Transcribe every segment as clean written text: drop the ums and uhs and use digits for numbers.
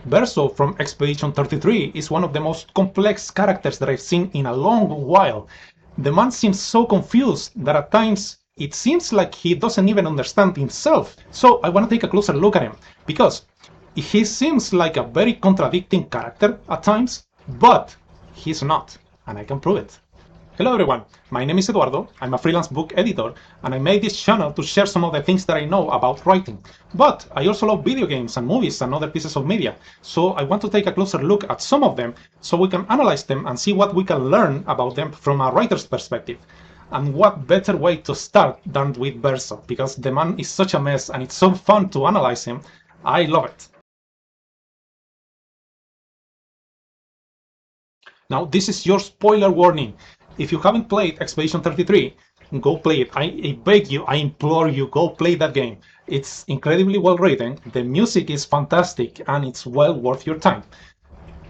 Verso from Expedition 33 is one of the most complex characters that I've seen in a long while. The man seems so confused that at times it seems like he doesn't even understand himself. So I want to take a closer look at him, because he seems like a very contradicting character at times, but he's not, and I can prove it. Hello everyone, my name is Eduardo, I'm a freelance book editor, and I made this channel to share some of the things that I know about writing. But I also love video games and movies and other pieces of media, so I want to take a closer look at some of them so we can analyze them and see what we can learn about them from a writer's perspective. And what better way to start than with Verso, because the man is such a mess and it's so fun to analyze him. I love it. Now this is your spoiler warning. If you haven't played Expedition 33, go play it. I beg you, I implore you, go play that game. It's incredibly well written, the music is fantastic, and it's well worth your time.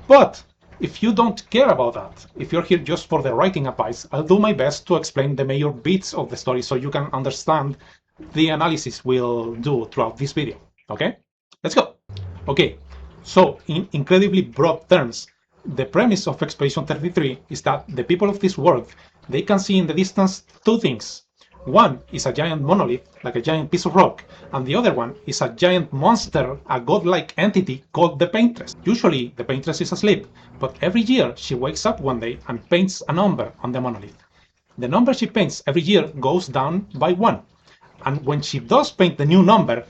But if you don't care about that, if you're here just for the writing advice, I'll do my best to explain the major bits of the story so you can understand the analysis we'll do throughout this video. Okay? Let's go! Okay, so in incredibly broad terms, the premise of Expedition 33 is that the people of this world, they can see in the distance two things. One is a giant monolith, like a giant piece of rock, and the other one is a giant monster, a godlike entity called the Paintress. Usually the Paintress is asleep, but every year she wakes up one day and paints a number on the monolith. The number she paints every year goes down by 1, and when she does paint the new number,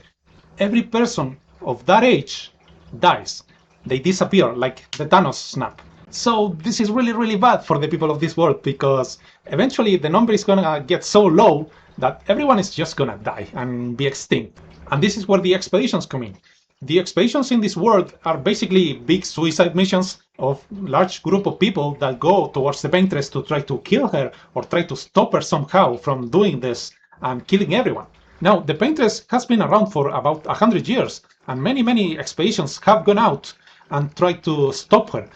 every person of that age dies. They disappear like the Thanos snap. So this is really bad for the people of this world, because eventually the number is gonna get so low that everyone is just gonna die and be extinct. And this is where the expeditions come in. The expeditions in this world are basically big suicide missions of large group of people that go towards the Paintress to try to kill her or try to stop her somehow from doing this and killing everyone. Now, the Paintress has been around for about 100 years, and many expeditions have gone out and tried to stop her,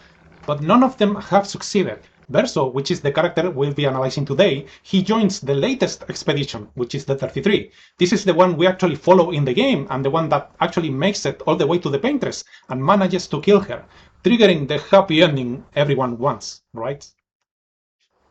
but none of them have succeeded. Verso, which is the character we'll be analyzing today, he joins the latest expedition, which is the 33. This is the one we actually follow in the game, and the one that actually makes it all the way to the Paintress and manages to kill her, triggering the happy ending everyone wants, right?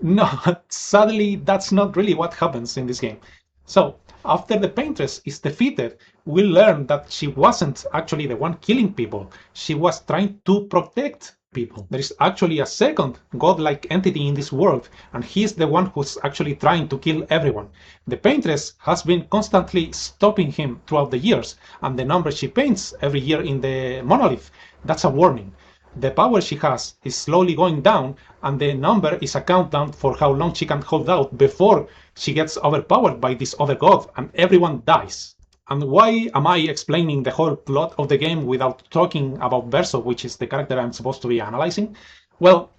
No, sadly, that's not really what happens in this game. So, after the Paintress is defeated, we learn that she wasn't actually the one killing people, she was trying to protect people. There is actually a second godlike entity in this world, and he's the one who's actually trying to kill everyone. The Paintress has been constantly stopping him throughout the years, and the number she paints every year in the monolith, that's a warning. The power she has is slowly going down, and the number is a countdown for how long she can hold out before she gets overpowered by this other god and everyone dies. And why am I explaining the whole plot of the game without talking about Verso, which is the character I'm supposed to be analyzing? Well,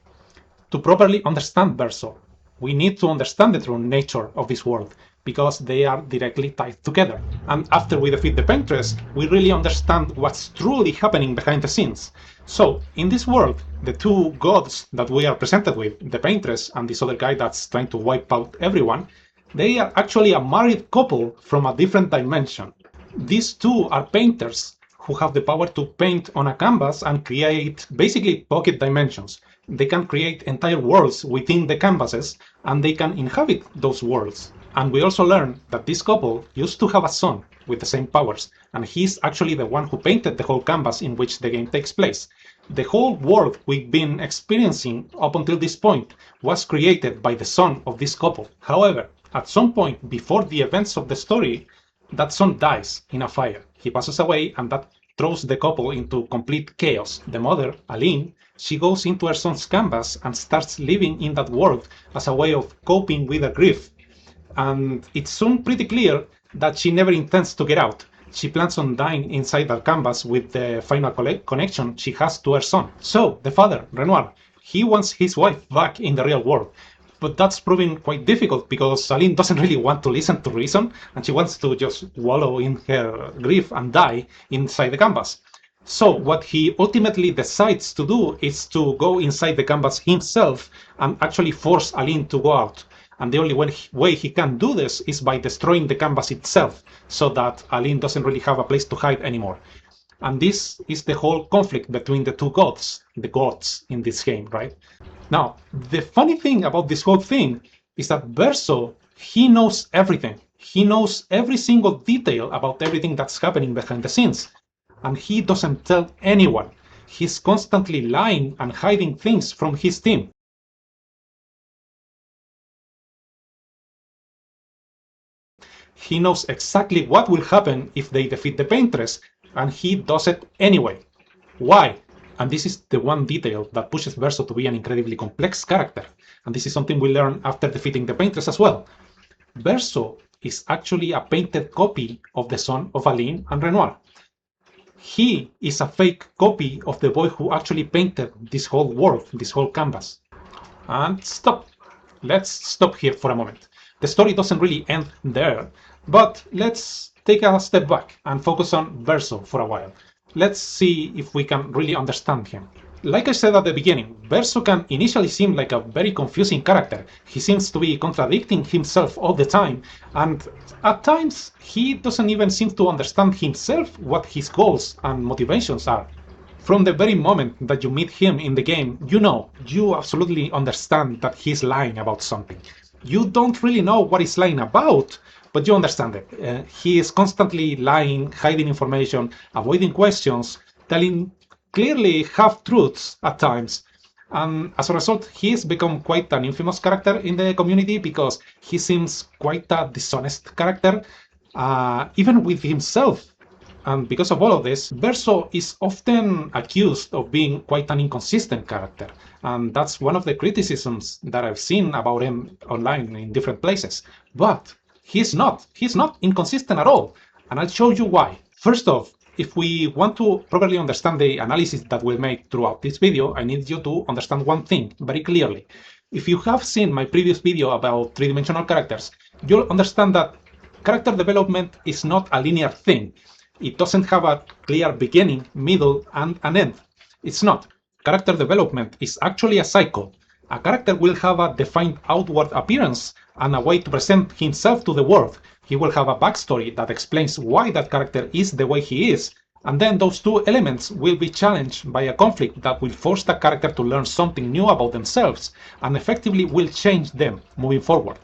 to properly understand Verso, we need to understand the true nature of this world, because they are directly tied together. And after we defeat the Paintress, we really understand what's truly happening behind the scenes. So, in this world, the two gods that we are presented with, the Paintress and this other guy that's trying to wipe out everyone, they are actually a married couple from a different dimension. These two are painters who have the power to paint on a canvas and create basically pocket dimensions. They can create entire worlds within the canvases, and they can inhabit those worlds. And we also learn that this couple used to have a son with the same powers, and he's actually the one who painted the whole canvas in which the game takes place. The whole world we've been experiencing up until this point was created by the son of this couple. However, at some point before the events of the story, that son dies in a fire. He passes away, and that throws the couple into complete chaos. The mother, Aline, she goes into her son's canvas and starts living in that world as a way of coping with her grief. And it's soon pretty clear that she never intends to get out. She plans on dying inside that canvas with the final connection she has to her son. So, the father, Renoir, he wants his wife back in the real world. But that's proving quite difficult, because Aline doesn't really want to listen to reason, and she wants to just wallow in her grief and die inside the canvas. So what he ultimately decides to do is to go inside the canvas himself and actually force Aline to go out. And the only way he can do this is by destroying the canvas itself, so that Aline doesn't really have a place to hide anymore. And this is the whole conflict between the two gods, the gods in this game, right? Now, the funny thing about this whole thing is that Verso, he knows everything. He knows every single detail about everything that's happening behind the scenes. And he doesn't tell anyone. He's constantly lying and hiding things from his team. He knows exactly what will happen if they defeat the Paintress, and he does it anyway. Why? And this is the one detail that pushes Verso to be an incredibly complex character, and this is something we learn after defeating the Paintress as well. Verso is actually a painted copy of the son of Aline and Renoir. He is a fake copy of the boy who actually painted this whole world, this whole canvas. And stop. Let's stop here for a moment. The story doesn't really end there, but let's take a step back and focus on Verso for a while. Let's see if we can really understand him. Like I said at the beginning, Verso can initially seem like a very confusing character. He seems to be contradicting himself all the time, and at times he doesn't even seem to understand himself what his goals and motivations are. From the very moment that you meet him in the game, you absolutely understand that he's lying about something. You don't really know what he's lying about, but you understand it. He is constantly lying, hiding information, avoiding questions, telling clearly half-truths at times. And as a result, he's become quite an infamous character in the community because he seems quite a dishonest character, even with himself. And because of all of this, Verso is often accused of being quite an inconsistent character. And that's one of the criticisms that I've seen about him online in different places. But he's not inconsistent at all. And I'll show you why. First off, if we want to properly understand the analysis that we'll make throughout this video, I need you to understand one thing very clearly. If you have seen my previous video about three-dimensional characters, you'll understand that character development is not a linear thing. It doesn't have a clear beginning, middle, and an end. It's not. Character development is actually a cycle. A character will have a defined outward appearance and a way to present himself to the world. He will have a backstory that explains why that character is the way he is, and then those two elements will be challenged by a conflict that will force the character to learn something new about themselves and effectively will change them moving forward.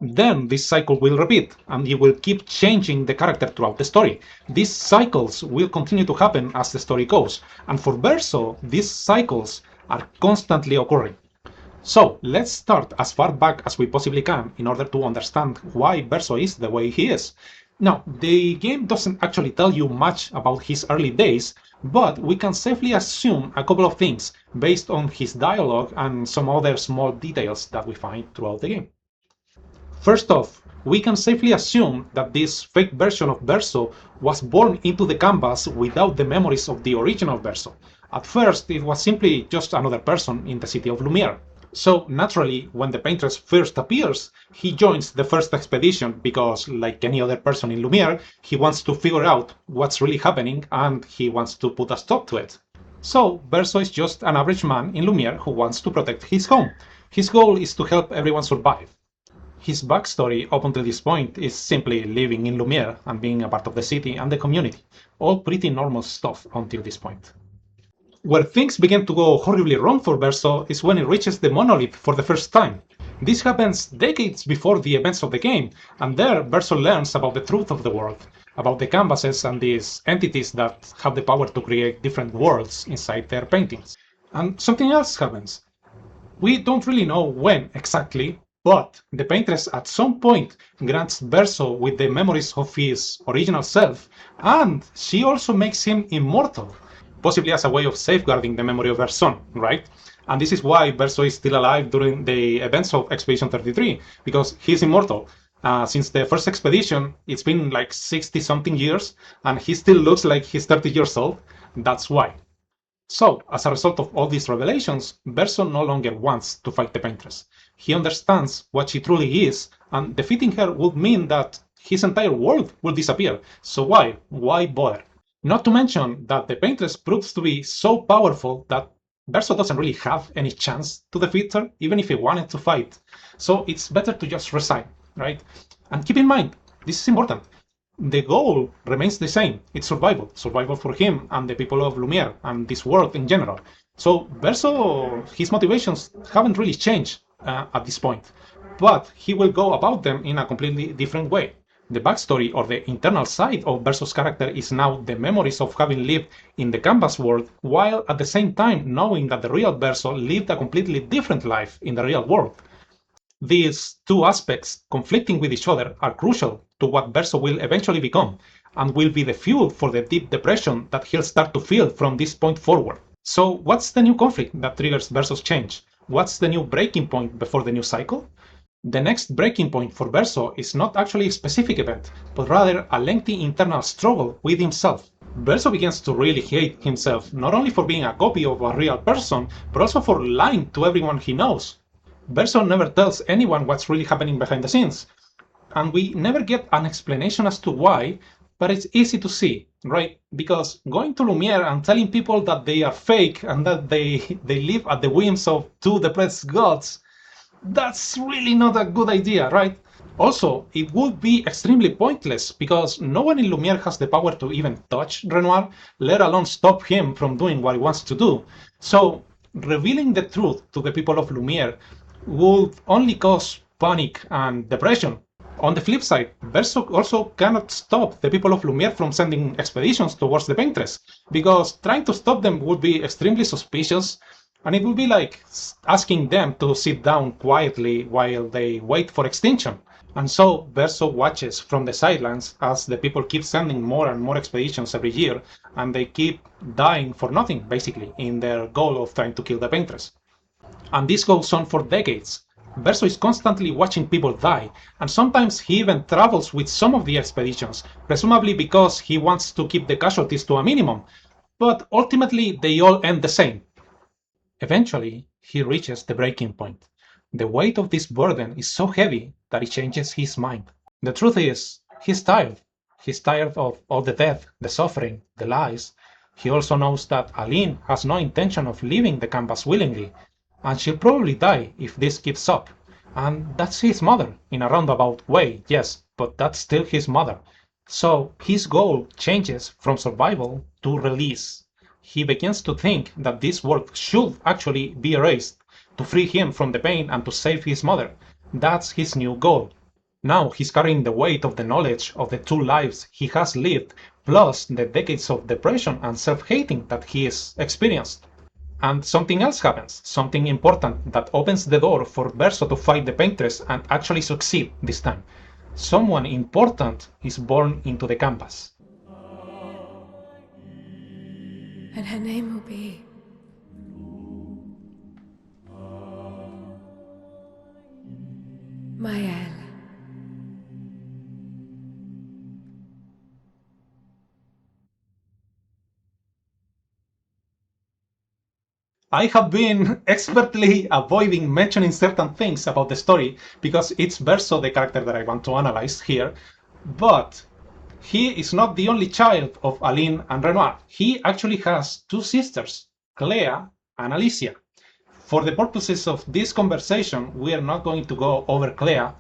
Then this cycle will repeat, and you will keep changing the character throughout the story. These cycles will continue to happen as the story goes, and for Verso, these cycles are constantly occurring. So let's start as far back as we possibly can in order to understand why Verso is the way he is. Now, the game doesn't actually tell you much about his early days, but we can safely assume a couple of things based on his dialogue and some other small details that we find throughout the game. First off, we can safely assume that this fake version of Verso was born into the canvas without the memories of the original Verso. At first, it was simply just another person in the city of Lumiere. So naturally, when the Paintress first appears, he joins the first expedition because, like any other person in Lumiere, he wants to figure out what's really happening and he wants to put a stop to it. So Verso is just an average man in Lumiere who wants to protect his home. His goal is to help everyone survive. His backstory up until this point is simply living in Lumiere and being a part of the city and the community. All pretty normal stuff until this point. Where things begin to go horribly wrong for Verso is when it reaches the monolith for the first time. This happens decades before the events of the game, and there Verso learns about the truth of the world, about the canvases and these entities that have the power to create different worlds inside their paintings. And something else happens. We don't really know when exactly, but the Paintress at some point grants Verso with the memories of his original self, and she also makes him immortal. Possibly as a way of safeguarding the memory of her son, right? And this is why Verso is still alive during the events of Expedition 33, because he's immortal. Since the first expedition, it's been like 60-something years, and he still looks like he's 30 years old. That's why. So, as a result of all these revelations, Verso no longer wants to fight the Paintress. He understands what she truly is, and defeating her would mean that his entire world will disappear. So why? Why bother? Not to mention that the Paintress proves to be so powerful that Verso doesn't really have any chance to defeat her, even if he wanted to fight. So it's better to just resign, right? And keep in mind, this is important, the goal remains the same. It's survival. Survival for him and the people of Lumiere and this world in general. So Verso, his motivations haven't really changed at this point, but he will go about them in a completely different way. The backstory or the internal side of Verso's character is now the memories of having lived in the canvas world, while at the same time knowing that the real Verso lived a completely different life in the real world. These two aspects, conflicting with each other, are crucial to what Verso will eventually become, and will be the fuel for the deep depression that he'll start to feel from this point forward. So what's the new conflict that triggers Verso's change? What's the new breaking point before the new cycle? The next breaking point for Verso is not actually a specific event, but rather a lengthy internal struggle with himself. Verso begins to really hate himself, not only for being a copy of a real person, but also for lying to everyone he knows. Verso never tells anyone what's really happening behind the scenes, and we never get an explanation as to why, but it's easy to see, right? Because going to Lumiere and telling people that they are fake and that they live at the whims of two depressed gods, that's really not a good idea, right? Also, it would be extremely pointless because no one in Lumiere has the power to even touch Renoir, let alone stop him from doing what he wants to do. So, revealing the truth to the people of Lumiere would only cause panic and depression. On the flip side, Verso also cannot stop the people of Lumiere from sending expeditions towards the Paintress, because trying to stop them would be extremely suspicious, and it would be like asking them to sit down quietly while they wait for extinction. And so Verso watches from the sidelines as the people keep sending more and more expeditions every year, and they keep dying for nothing, basically, in their goal of trying to kill the Paintress. And this goes on for decades. Verso is constantly watching people die, and sometimes he even travels with some of the expeditions, presumably because he wants to keep the casualties to a minimum, but ultimately they all end the same. Eventually, he reaches the breaking point. The weight of this burden is so heavy that it changes his mind. The truth is, he's tired. He's tired of all the death, the suffering, the lies. He also knows that Aline has no intention of leaving the canvas willingly, and she'll probably die if this keeps up. And that's his mother, in a roundabout way, yes, but that's still his mother. So his goal changes from survival to release. He begins to think that this world should actually be erased, to free him from the pain and to save his mother. That's his new goal. Now he's carrying the weight of the knowledge of the two lives he has lived, plus the decades of depression and self-hating that he has experienced. And something else happens, something important that opens the door for Verso to fight the Paintress and actually succeed this time. Someone important is born into the canvas. And her name will be... Maëlle. I have been expertly avoiding mentioning certain things about the story because it's Verso the character that I want to analyze here, but he is not the only child of Aline and Renoir. He actually has two sisters, Claire and Alicia. For the purposes of this conversation, we are not going to go over Claire,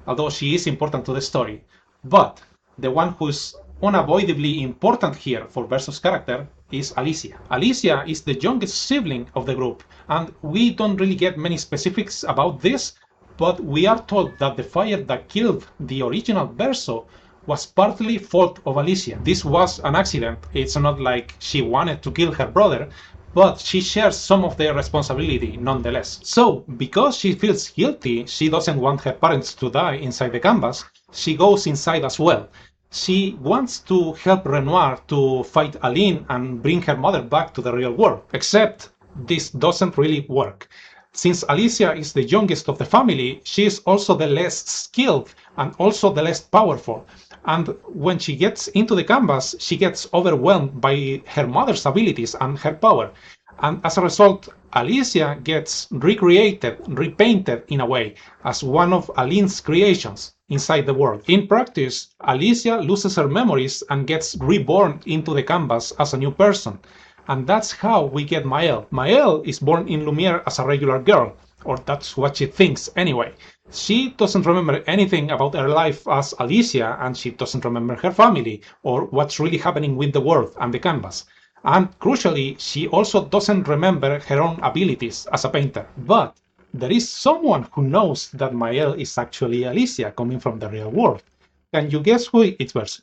although she is important to the story, but the one who's unavoidably important here for Verso's character is Alicia. Alicia is the youngest sibling of the group, and we don't really get many specifics about this, but we are told that the fire that killed the original Verso was partly fault of Alicia. This was an accident. It's not like she wanted to kill her brother, but she shares some of the responsibility nonetheless. So, because she feels guilty, she doesn't want her parents to die inside the canvas, she goes inside as well. She wants to help Renoir to fight Aline and bring her mother back to the real world. Except this doesn't really work. Since Alicia is the youngest of the family, she is also the less skilled and also the less powerful. And when she gets into the canvas, she gets overwhelmed by her mother's abilities and her power. And as a result, Alicia gets recreated, repainted in a way, as one of Aline's creations inside the world. In practice, Alicia loses her memories and gets reborn into the canvas as a new person. And that's how we get Maëlle. Maëlle is born in Lumiere as a regular girl, or that's what she thinks anyway. She doesn't remember anything about her life as Alicia, and she doesn't remember her family or what's really happening with the world and the canvas. And crucially, she also doesn't remember her own abilities as a painter. But there is someone who knows that Mael is actually Alicia coming from the real world. Can you guess who it's Verso?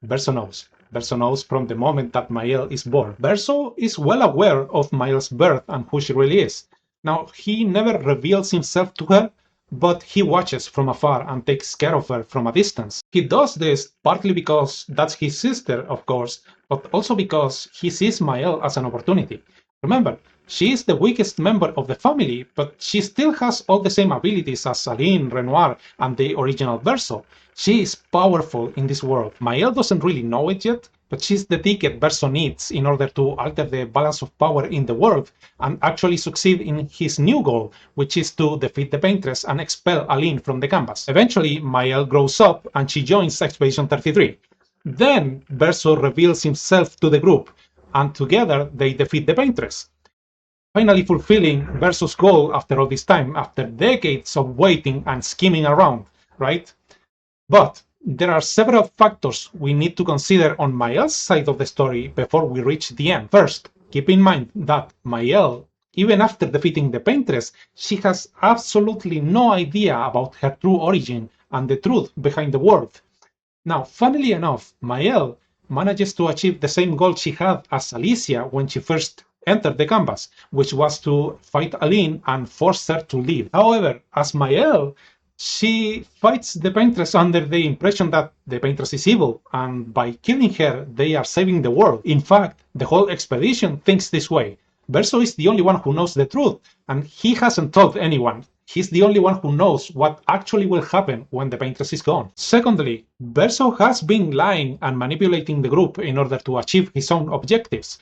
Verso knows. Verso knows from the moment that Mael is born. Verso is well aware of Mael's birth and who she really is. Now, he never reveals himself to her, but he watches from afar and takes care of her from a distance. He does this partly because that's his sister, of course, but also because he sees Mael as an opportunity. Remember, she is the weakest member of the family, but she still has all the same abilities as Aline, Renoir, and the original Verso. She is powerful in this world. Mael doesn't really know it yet, but she's the ticket Verso needs in order to alter the balance of power in the world and actually succeed in his new goal, which is to defeat the Paintress and expel Aline from the canvas. Eventually, Mael grows up and she joins Expedition 33. Then Verso reveals himself to the group, and together they defeat the Paintress, finally fulfilling Verso's goal after all this time, after decades of waiting and scheming around, right? But there are several factors we need to consider on Mael's side of the story before we reach the end. First, keep in mind that Mael, even after defeating the Paintress, she has absolutely no idea about her true origin and the truth behind the world. Now, funnily enough, Mael manages to achieve the same goal she had as Alicia when she first entered the canvas, which was to fight Aline and force her to leave. However, as Mael, she fights the Paintress under the impression that the Paintress is evil, and by killing her, they are saving the world. In fact, the whole expedition thinks this way. Verso is the only one who knows the truth, and he hasn't told anyone. He's the only one who knows what actually will happen when the Paintress is gone. Secondly, Verso has been lying and manipulating the group in order to achieve his own objectives.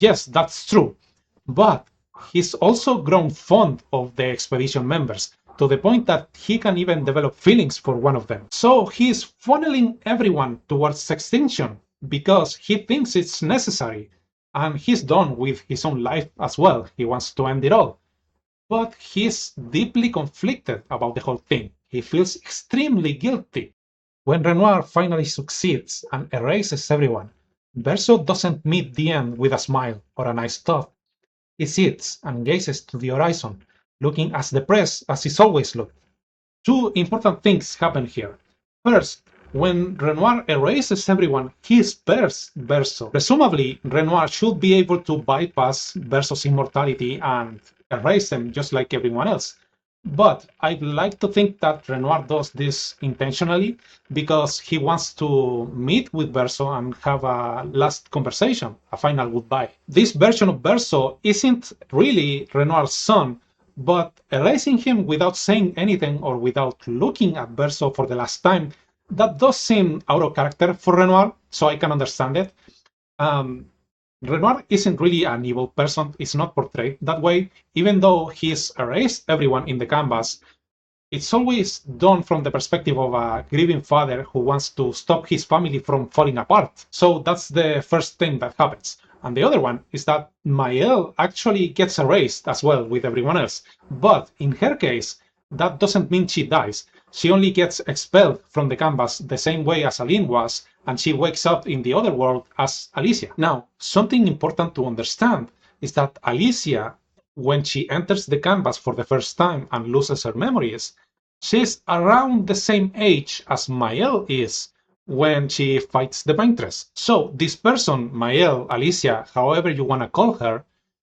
Yes, that's true. But he's also grown fond of the expedition members, to the point that he can even develop feelings for one of them. So he's funneling everyone towards extinction because he thinks it's necessary. And he's done with his own life as well. He wants to end it all. But he's deeply conflicted about the whole thing. He feels extremely guilty. When Renoir finally succeeds and erases everyone, Verso doesn't meet the end with a smile or a nice thought. He sits and gazes to the horizon, looking as depressed as he's always looked. Two important things happen here. First, when Renoir erases everyone, he spares Verso. Presumably, Renoir should be able to bypass Verso's immortality and erase them just like everyone else. But I'd like to think that Renoir does this intentionally because he wants to meet with Verso and have a last conversation, a final goodbye. This version of Verso isn't really Renoir's son, but erasing him without saying anything or without looking at Verso for the last time, that does seem out of character for Renoir, so I can understand it. Renoir isn't really an evil person, it's not portrayed that way, even though he's erased everyone in the canvas. It's always done from the perspective of a grieving father who wants to stop his family from falling apart. So that's the first thing that happens. And the other one is that Mael actually gets erased as well with everyone else. But in her case, that doesn't mean she dies. She only gets expelled from the canvas the same way as Aline was, and she wakes up in the other world as Alicia. Now, something important to understand is that Alicia, when she enters the canvas for the first time and loses her memories, she's around the same age as Mael is when she fights the Paintress. So this person, Mael, Alicia, however you want to call her,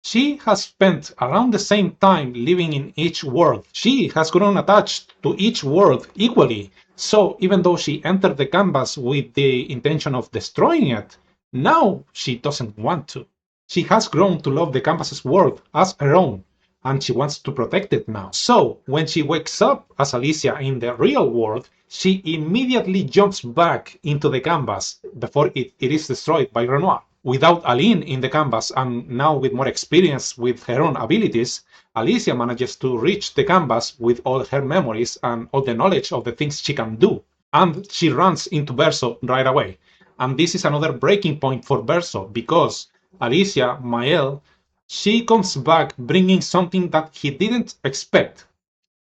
she has spent around the same time living in each world. She has grown attached to each world equally. So even though she entered the canvas with the intention of destroying it, now she doesn't want to. She has grown to love the canvas's world as her own, and she wants to protect it now. So when she wakes up as Alicia in the real world, she immediately jumps back into the canvas before it is destroyed by Renoir. Without Aline in the canvas and now with more experience with her own abilities, Alicia manages to reach the canvas with all her memories and all the knowledge of the things she can do. And she runs into Verso right away. And this is another breaking point for Verso because Alicia, Mael, she comes back bringing something that he didn't expect: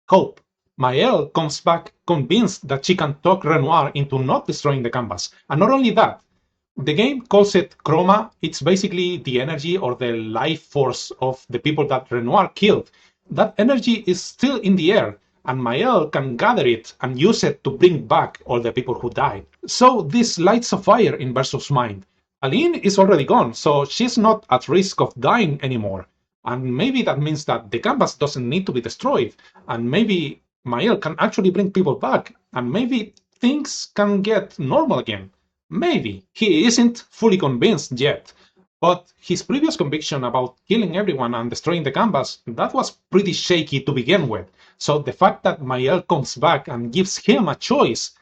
hope. Maëlle comes back convinced that she can talk Renoir into not destroying the canvas. And not only that, the game calls it chroma. It's basically the energy or the life force of the people that Renoir killed. That energy is still in the air, and Maëlle can gather it and use it to bring back all the people who died. So this lights a fire in Verso's mind. Aline is already gone, so she's not at risk of dying anymore. And maybe that means that the canvas doesn't need to be destroyed, and maybe Maëlle can actually bring people back, and maybe things can get normal again. Maybe. He isn't fully convinced yet, but his previous conviction about killing everyone and destroying the canvas, that was pretty shaky to begin with. So the fact that Maëlle comes back and gives him a choice,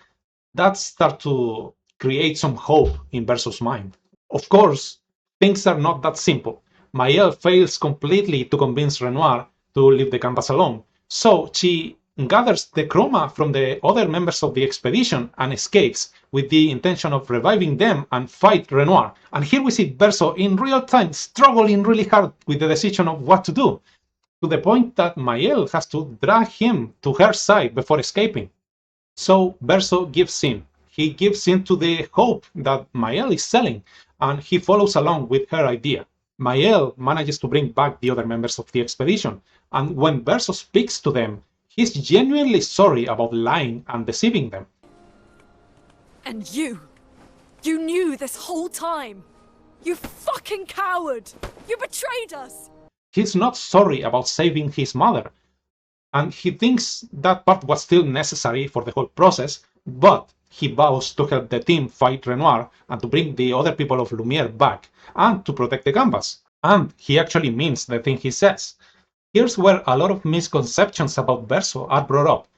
that starts to create some hope in Verso's mind. Of course, things are not that simple. Maëlle fails completely to convince Renoir to leave the canvas alone, so she gathers the chroma from the other members of the expedition and escapes with the intention of reviving them and fight Renoir. And here we see Verso in real time struggling really hard with the decision of what to do, to the point that Maëlle has to drag him to her side before escaping. So Verso gives in. He gives in to the hope that Maëlle is selling, and he follows along with her idea. Maëlle manages to bring back the other members of the expedition, and when Verso speaks to them, he's genuinely sorry about lying and deceiving them. And you knew this whole time! You fucking coward! You betrayed us! He's not sorry about saving his mother, and he thinks that part was still necessary for the whole process, but he vows to help the team fight Renoir and to bring the other people of Lumiere back, and to protect the canvas. And he actually means the thing he says. Here's where a lot of misconceptions about Verso are brought up.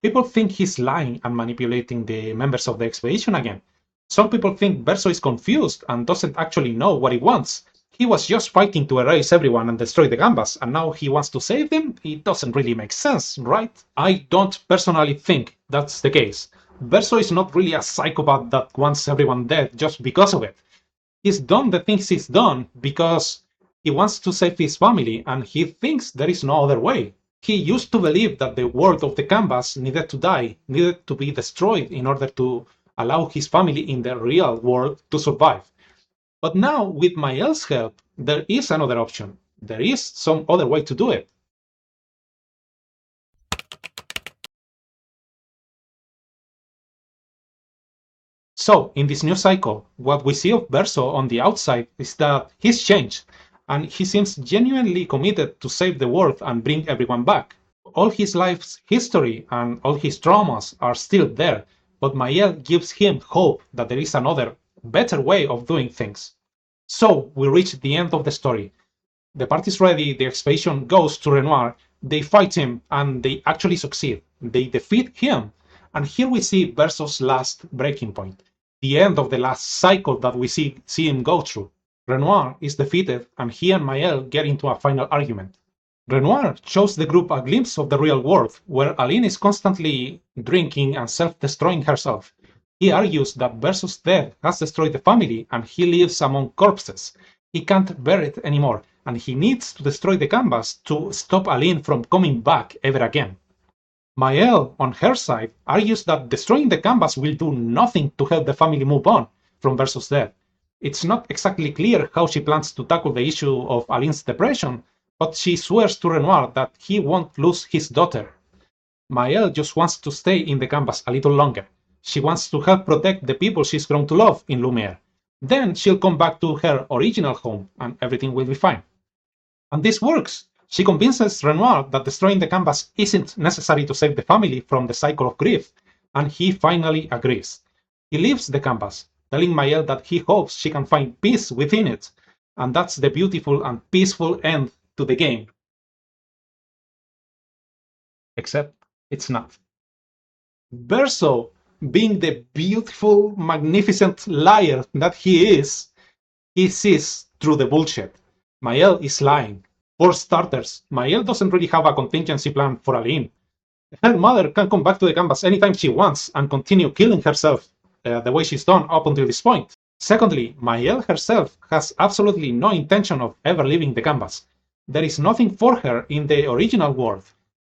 People think he's lying and manipulating the members of the expedition again. Some people think Verso is confused and doesn't actually know what he wants. He was just fighting to erase everyone and destroy the canvas, and now he wants to save them? It doesn't really make sense, right? I don't personally think that's the case. Verso is not really a psychopath that wants everyone dead just because of it. He's done the things he's done because he wants to save his family, and he thinks there is no other way. He used to believe that the world of the canvas needed to die, needed to be destroyed in order to allow his family in the real world to survive. But now, with Maëlle's help, there is another option. There is some other way to do it. So, in this new cycle, what we see of Verso on the outside is that he's changed, and he seems genuinely committed to save the world and bring everyone back. All his life's history and all his traumas are still there, but Maëlle gives him hope that there is another, better way of doing things. So, we reach the end of the story. The party's ready, the expedition goes to Renoir, they fight him, and they actually succeed. They defeat him, and here we see Verso's last breaking point, the end of the last cycle that we see him go through. Renoir is defeated, and he and Maëlle get into a final argument. Renoir shows the group a glimpse of the real world, where Aline is constantly drinking and self-destroying herself. He argues that Verso's death has destroyed the family, and he lives among corpses. He can't bear it anymore, and he needs to destroy the canvas to stop Aline from coming back ever again. Maëlle, on her side, argues that destroying the canvas will do nothing to help the family move on from Verso's death. It's not exactly clear how she plans to tackle the issue of Aline's depression, but she swears to Renoir that he won't lose his daughter. Maëlle just wants to stay in the canvas a little longer. She wants to help protect the people she's grown to love in Lumiere. Then she'll come back to her original home, and everything will be fine. And this works. She convinces Renoir that destroying the canvas isn't necessary to save the family from the cycle of grief, and he finally agrees. He leaves the canvas, telling Maëlle that he hopes she can find peace within it, and that's the beautiful and peaceful end to the game. Except it's not. Verso, being the beautiful, magnificent liar that he sees through the bullshit. Maëlle is lying. For starters, Maëlle doesn't really have a contingency plan for Aline. Her mother can come back to the canvas anytime she wants and continue killing herself the way she's done up until this point. Secondly, Maëlle herself has absolutely no intention of ever leaving the canvas. There is nothing for her in the original world.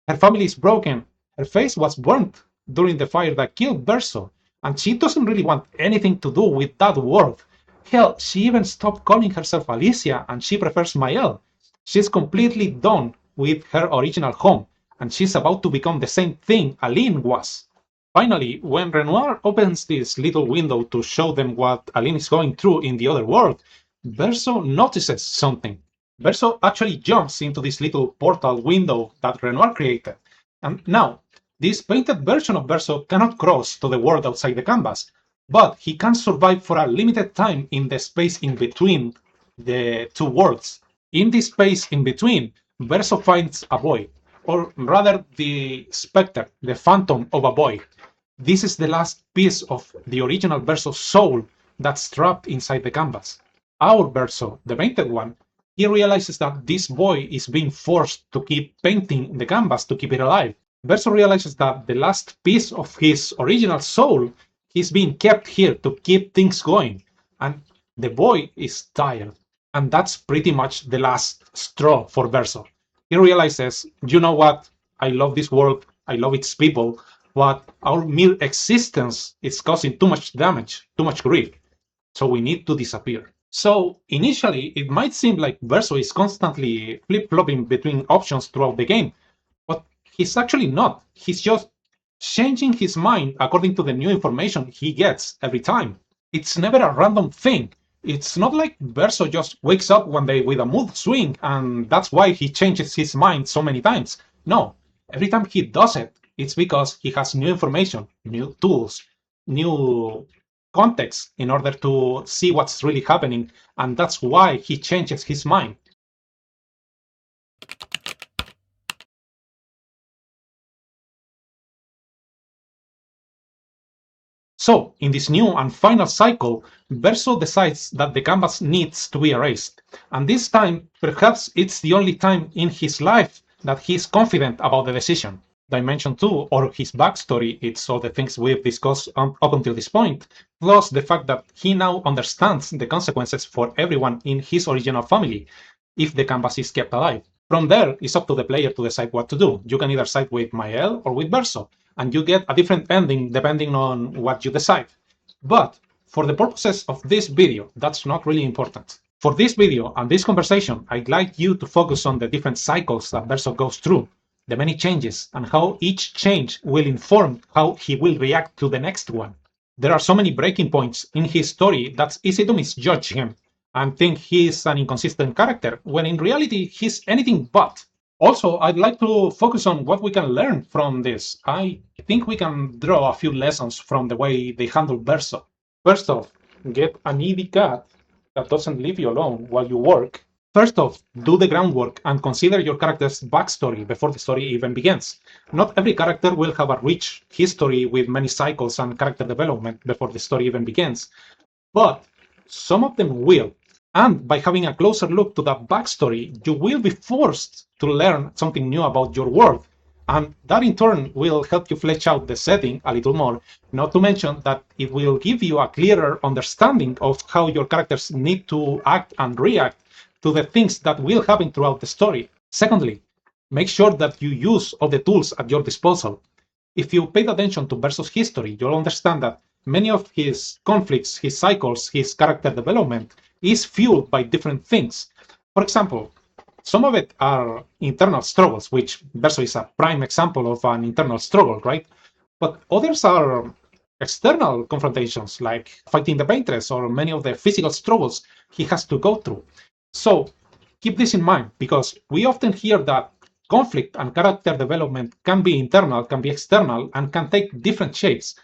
Her family is broken, Her face was burnt during the fire that killed Verso, and she doesn't really want anything to do with that world. Hell, she even stopped calling herself Alicia and she prefers Mael. She's completely done with her original home, and she's about to become the same thing Aline was. Finally, when Renoir opens this little window to show them what Aline is going through in the other world, Verso notices something. Verso actually jumps into this little portal window that Renoir created. And now, this painted version of Verso cannot cross to the world outside the canvas, but he can survive for a limited time in the space in between the two worlds. In this space in between, Verso finds a boy, or rather the specter, the phantom of a boy. This is the last piece of the original Verso soul that's trapped inside the canvas. Our Verso, the painted one, he realizes that this boy is being forced to keep painting the canvas to keep it alive. Verso realizes that the last piece of his original soul is being kept here to keep things going, and the boy is tired. And that's pretty much the last straw for Verso. He realizes, you know what, I love this world, I love its people, but our mere existence is causing too much damage, too much grief, so we need to disappear. So initially, it might seem like Verso is constantly flip-flopping between options throughout the game, but he's actually not. He's just changing his mind according to the new information he gets every time. It's never a random thing. It's not like Verso just wakes up one day with a mood swing and that's why he changes his mind so many times. No, every time he does it, it's because he has new information, new tools, new context in order to see what's really happening, and that's why he changes his mind. So, in this new and final cycle, Verso decides that the canvas needs to be erased, and this time, perhaps it's the only time in his life that he's confident about the decision. Dimension 2, or his backstory, it's all the things we've discussed up until this point, plus the fact that he now understands the consequences for everyone in his original family if the canvas is kept alive. From there, it's up to the player to decide what to do. You can either side with Mael or with Verso, and you get a different ending depending on what you decide. But for the purposes of this video, that's not really important. For this video and this conversation, I'd like you to focus on the different cycles that Verso goes through, the many changes, and how each change will inform how he will react to the next one. There are so many breaking points in his story that's easy to misjudge him and think he's an inconsistent character, when in reality he's anything but. Also, I'd like to focus on what we can learn from this. I think we can draw a few lessons from the way they handle Verso. First off, get a needy cat that doesn't leave you alone while you work. First off, do the groundwork and consider your character's backstory before the story even begins. Not every character will have a rich history with many cycles and character development before the story even begins, but some of them will. And by having a closer look to that backstory, you will be forced to learn something new about your world, and that in turn will help you flesh out the setting a little more, not to mention that it will give you a clearer understanding of how your characters need to act and react to the things that will happen throughout the story. Secondly, make sure that you use all the tools at your disposal. If you paid attention to Verso's history, you'll understand that many of his conflicts, his cycles, his character development is fueled by different things. For example, some of it are internal struggles, which Verso is a prime example of an internal struggle, right? But others are external confrontations, like fighting the paintress or many of the physical struggles he has to go through. So keep this in mind, because we often hear that conflict and character development can be internal, can be external, and can take different shapes.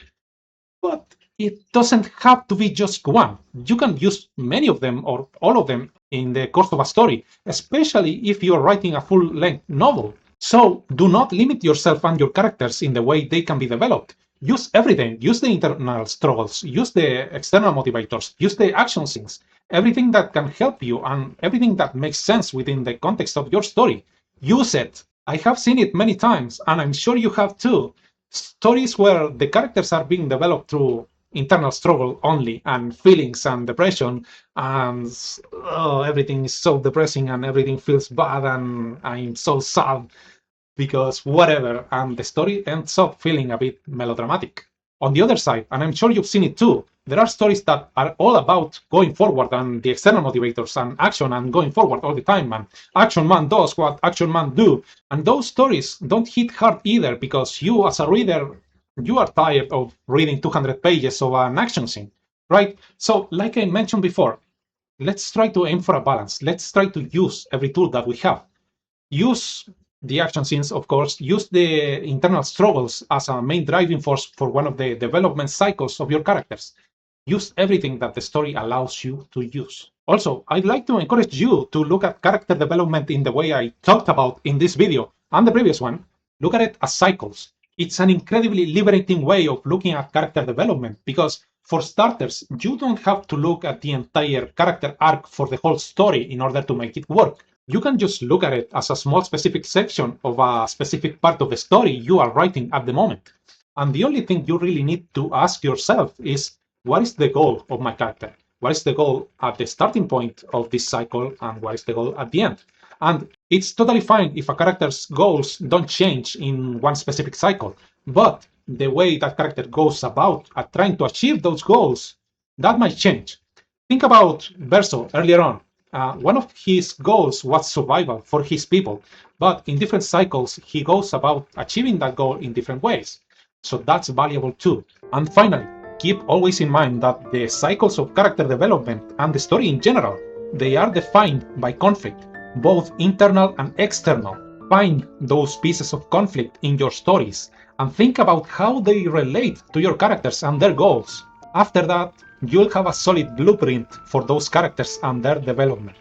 But it doesn't have to be just one. You can use many of them or all of them in the course of a story, especially if you're writing a full-length novel. So do not limit yourself and your characters in the way they can be developed. Use everything. Use the internal struggles, use the external motivators, use the action scenes, everything that can help you and everything that makes sense within the context of your story. Use it. I have seen it many times, and I'm sure you have too. Stories where the characters are being developed through internal struggle only, and feelings and depression, and everything is so depressing and everything feels bad and I'm so sad. because whatever, and the story ends up feeling a bit melodramatic. On the other side, and I'm sure you've seen it too, there are stories that are all about going forward and the external motivators and action and going forward all the time, and Action Man does what Action Man do. And those stories don't hit hard either because you as a reader, you are tired of reading 200 pages of an action scene, right? So like I mentioned before, let's try to aim for a balance. Let's try to use every tool that we have. Use the action scenes, of course, use the internal struggles as a main driving force for one of the development cycles of your characters. Use everything that the story allows you to use. Also, I'd like to encourage you to look at character development in the way I talked about in this video and the previous one. Look at it as cycles. It's an incredibly liberating way of looking at character development because, for starters, you don't have to look at the entire character arc for the whole story in order to make it work. You can just look at it as a small specific section of a specific part of the story you are writing at the moment. And the only thing you really need to ask yourself is, what is the goal of my character? What is the goal at the starting point of this cycle, and what is the goal at the end? And it's totally fine if a character's goals don't change in one specific cycle, but the way that character goes about at trying to achieve those goals, that might change. Think about Verso earlier on. One of his goals was survival for his people, but in different cycles, he goes about achieving that goal in different ways. So that's valuable too. And finally, keep always in mind that the cycles of character development and the story in general, they are defined by conflict, both internal and external. Find those pieces of conflict in your stories and think about how they relate to your characters and their goals. After that, you'll have a solid blueprint for those characters and their development.